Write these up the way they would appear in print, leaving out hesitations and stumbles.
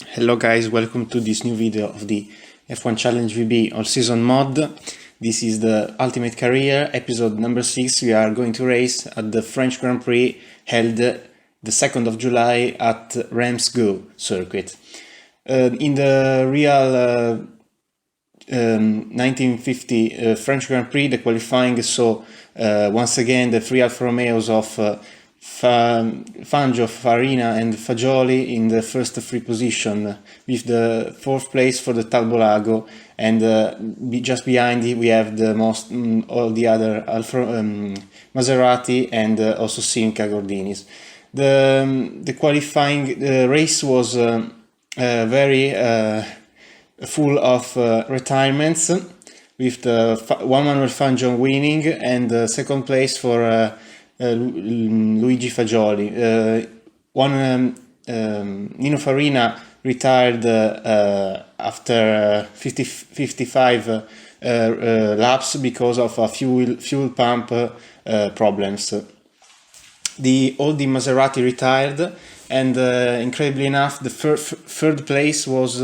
Hello guys, welcome to this new video of the F1 Challenge VB all-season mod. This is the Ultimate Career, episode number 6. We are going to race at the French Grand Prix held the 2nd of July at Reims Gueux circuit. In the real 1950 French Grand Prix, the qualifying saw once again the three Alfa Romeos of Fangio, Farina and Fagioli in the first three position, with the fourth place for the Talbolago, and just behind it we have the most all the other Maserati and also Simca Gordinis. The qualifying race was very full of retirements, with the Juan Manuel Fangio winning and second place for Luigi Fagioli. Nino Farina retired after 55 laps because of fuel pump problems. All the Maserati retired, and incredibly enough, the third place was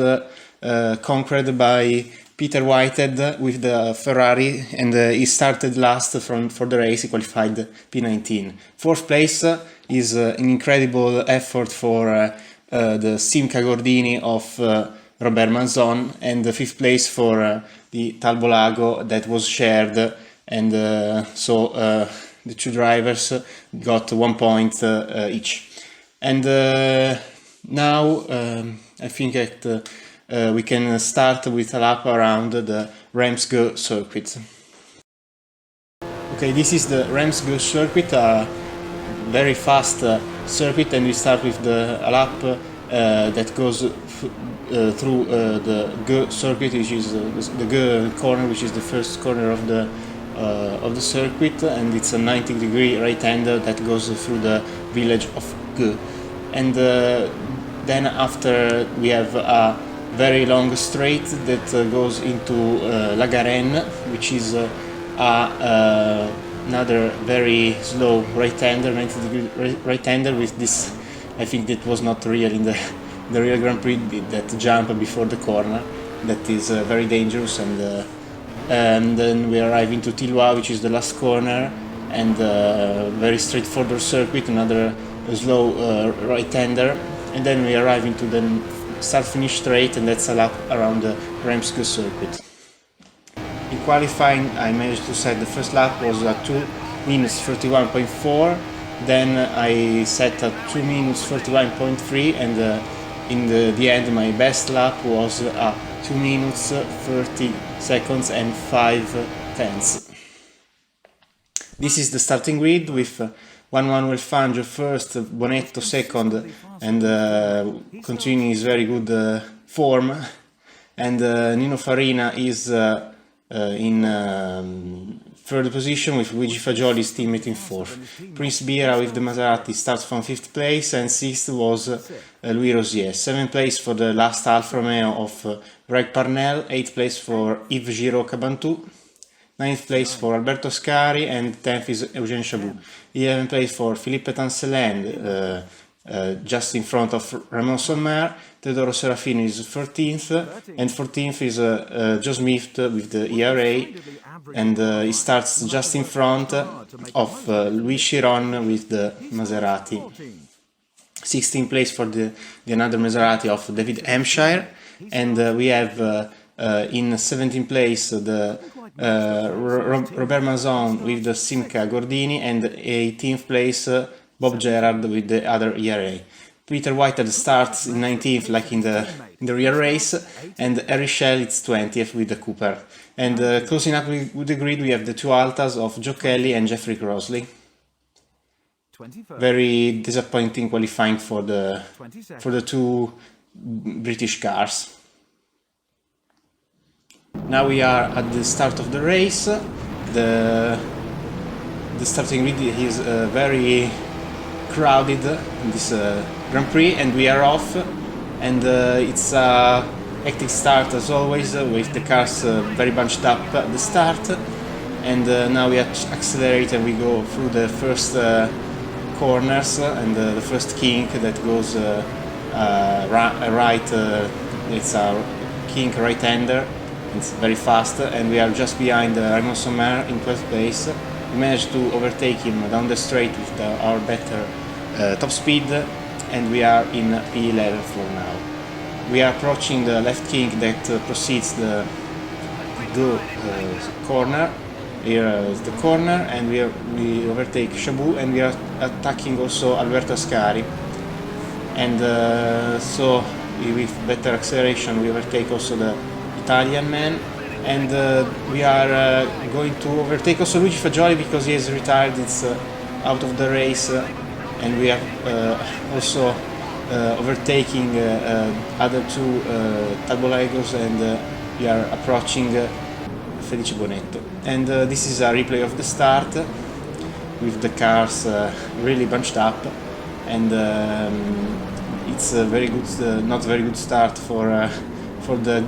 conquered by Peter Whitehead with the Ferrari, and he started last for the race. He qualified P19. Fourth place is an incredible effort for the Simca Gordini of Robert Manzon, and the fifth place for the Talbolago that was shared, and so the two drivers got 1 point each. And now I think that we can start with a lap around the Reims Gueux circuit. Okay, this is the Reims Gueux circuit, a very fast circuit, and we start with a lap that goes through the Gueux circuit, which is the Gueux corner, which is the first corner of the circuit, and it's a 90-degree right-hander that goes through the village of Gueux. And then after we have a very long straight that goes into La Garenne, which is another very slow right-hander, 90-degree right-hander with this. I think that was not real in the real Grand Prix, that jump before the corner, that is very dangerous. And then we arrive into Tilloy, which is the last corner, and very straightforward circuit, another slow right-hander, and then we arrive into the start-finish straight, and that's a lap around the Reims Gueux circuit. In qualifying, I managed to set the first lap was at 2 minutes 31.4, then I set at 2 minutes 31.3, and in the end my best lap was at 2 minutes 30 seconds and 5 tenths. This is the starting grid with Juan Manuel Fangio first, Bonetto second, and continuing his very good form, and Nino Farina is in third position with Luigi Fagioli's teammate in fourth. Prince Biera with the Maserati starts from 5th place, and 6th was Louis Rosier. 7th place for the last Alfa Romeo of Greg Parnell, 8th place for Yves Giraud-Cabantou, 9th place for Alberto Ascari, and 10th is Eugène Chabot. 11th place for Philippe Tanceland, just in front of Raymond Sommer. Teodoro Serafino is 13th, and 14th is Joe Smith with the ERA, and he starts just in front of Louis Chiron with the Maserati. 16th place for the another Maserati of David Hampshire, and we have in 17th place the Robert Manzon with the Simca Gordini, and 18th place Bob Gerard with the other ERA. Peter Whitehead starts in 19th, like in the real race, and Harry Schell is 20th with the Cooper. And closing up with the grid, we have the two Altas of Joe Kelly and Jeffrey Crossley. Very disappointing qualifying for the two British cars. Now we are at the start of the race. The starting grid is very crowded in this Grand Prix, and we are off, and it's a hectic start as always, with the cars very bunched up at the start, and now we accelerate and we go through the first corners and the first kink that goes it's a king right-hander. It's very fast, and we are just behind Reims in 12th place. We managed to overtake him down the straight with our better top speed, and we are in P11 for now. We are approaching the left king that proceeds the Gueux corner. Here is the corner, and we overtake Shabu, and we are attacking also Alberto Ascari. And so with better acceleration we overtake also the Italian man, and we are going to overtake also Luigi Fagioli because he is retired, it's out of the race, and we are also overtaking other two Tabolegos, and we are approaching Felice Bonetto. And this is a replay of the start with the cars really bunched up, and it's a very good, not very good start for the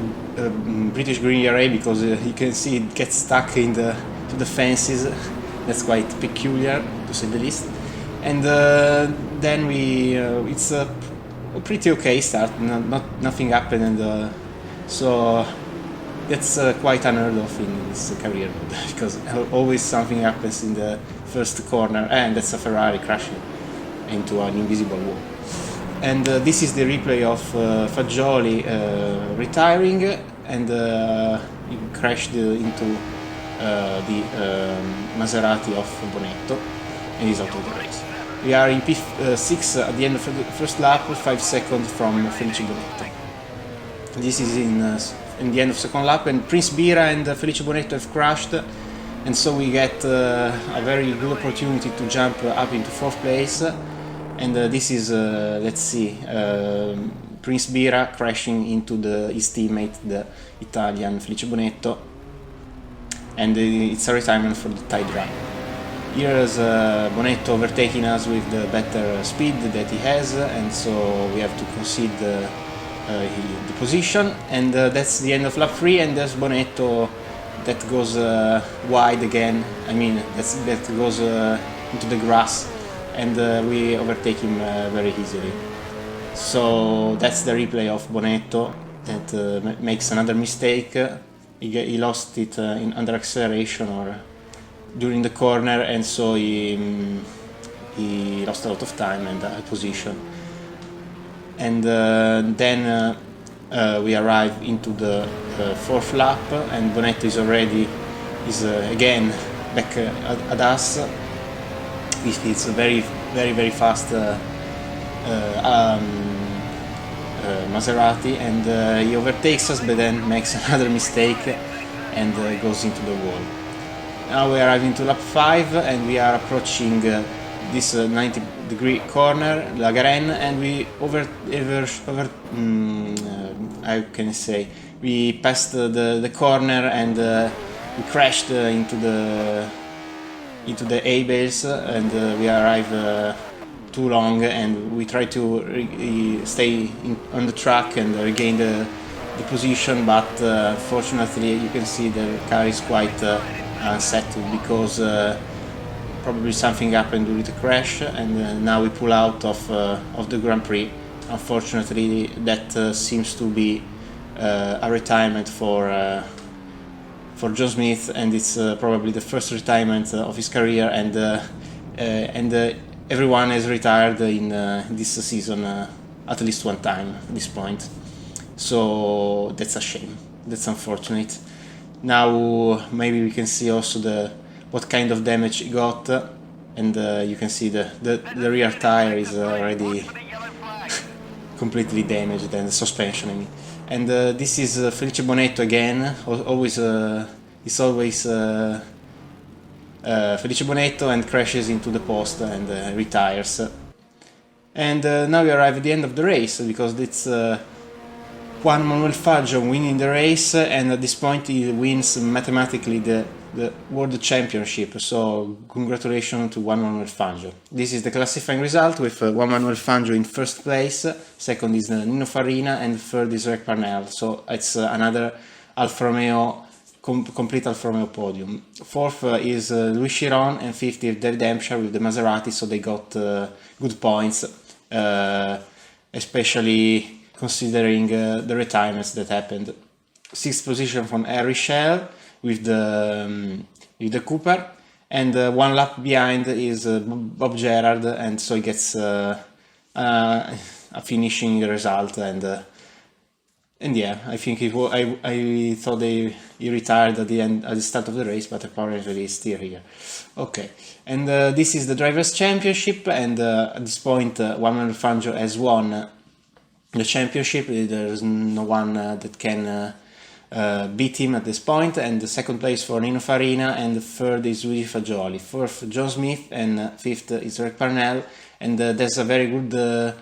British Green ERA, because you can see it gets stuck to the fences. That's quite peculiar, to say the least. And then it's a pretty okay start. Nothing happened, and so that's quite unheard of in this career, because always something happens in the first corner, and that's a Ferrari crashing into an invisible wall. And this is the replay of Fagioli retiring, and he crashed into the Maserati of Bonetto, and he's out of the race. We are in P6 at the end of the first lap, 5 seconds from Felice Bonetto. This is in the end of second lap, and Prince Bira and Felice Bonetto have crashed, and so we get a very good opportunity to jump up into 4th place. And this is, let's see, Prince Bira crashing into his teammate, the Italian Felice Bonetto, and it's a retirement for the tied run. Here's Bonetto overtaking us with the better speed that he has, and so we have to concede the position, and that's the end of lap 3, and there's Bonetto that goes wide again, I mean that goes into the grass, and we overtake him very easily. So that's the replay of Bonetto that makes another mistake. He lost it under acceleration or during the corner, and so he lost a lot of time and position. And then we arrive into the 4th lap, and Bonetto is again back at us with his very fast Maserati, and he overtakes us, but then makes another mistake and goes into the wall. Now we arrive into lap 5, and we are approaching this 90-degree corner, La Garenne, and we how can I say, we passed the corner, and we crashed into the A-bales, and we arrive too long, and we try to stay on the track and regain the position, but fortunately you can see the car is quite unsettled, because probably something happened during the crash, and now we pull out of the Grand Prix. Unfortunately, that seems to be a retirement for John Smith, and it's probably the first retirement of his career, and everyone has retired in this season at least one time at this point. So that's a shame. That's unfortunate. Now maybe we can see also what kind of damage he got, and you can see the rear tire is already completely damaged, and the suspension, I mean. And this is Felice Bonetto again. He's always Felice Bonetto, and crashes into the post and retires. And now we arrive at the end of the race, because it's Juan Manuel Fangio winning the race, and at this point he wins mathematically the World Championship. So congratulations to Juan Manuel Fangio. This is the classifying result, with Juan Manuel Fangio in first place, second is Nino Farina, and third is Rick Parnell. So it's another Alfa Romeo, complete Alfa Romeo podium. Fourth is Louis Chiron, and fifth is David Hampshire with the Maserati, so they got good points, especially considering the retirements that happened. 6th position from R.06 with the Cooper, and 1 lap behind is Bob Gerard, and so he gets a finishing result, and yeah, I think I thought he retired at the start of the race, but apparently he's still here. Okay, and this is the Drivers' Championship, and at this point, Juan Fangio has won the championship. There's no one that can beat him at this point, and the second place for Nino Farina, and the third is Rudy Fagioli, fourth John Smith, and fifth is Rick Parnell, and there's a very good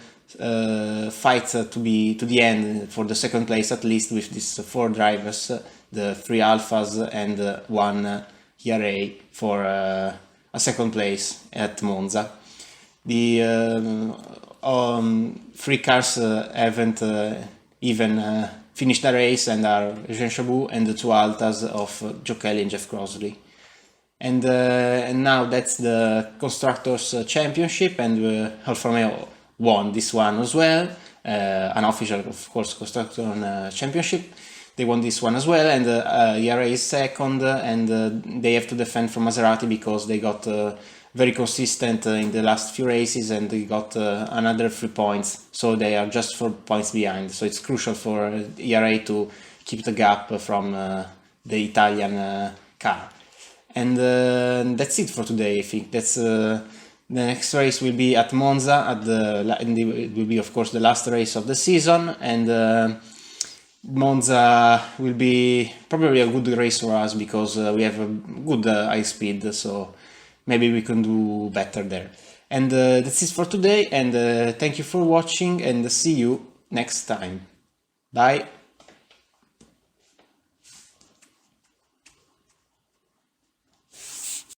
fight to the end for the second place, at least, with these 4 drivers, the 3 Alphas and 1 ERA for a second place at Monza. The 3 cars haven't even finished the race, and are Jean Chabot and the 2 Altas of Joe Kelly and Jeff Crosley. And now that's the Constructors' Championship, and Alfa Romeo won this one as well, unofficial, of course, Constructor Championship. They won this one as well, and ERA is second, and they have to defend from Maserati because they got very consistent in the last few races, and they got another 3 points, so they are just 4 points behind. So it's crucial for ERA to keep the gap from the Italian car. And that's it for today. I think that's the next race will be at Monza, it will be, of course, the last race of the season, and Monza will be probably a good race for us because we have a good high speed, so maybe we can do better there. And that's it for today, and thank you for watching, and see you next time. Bye.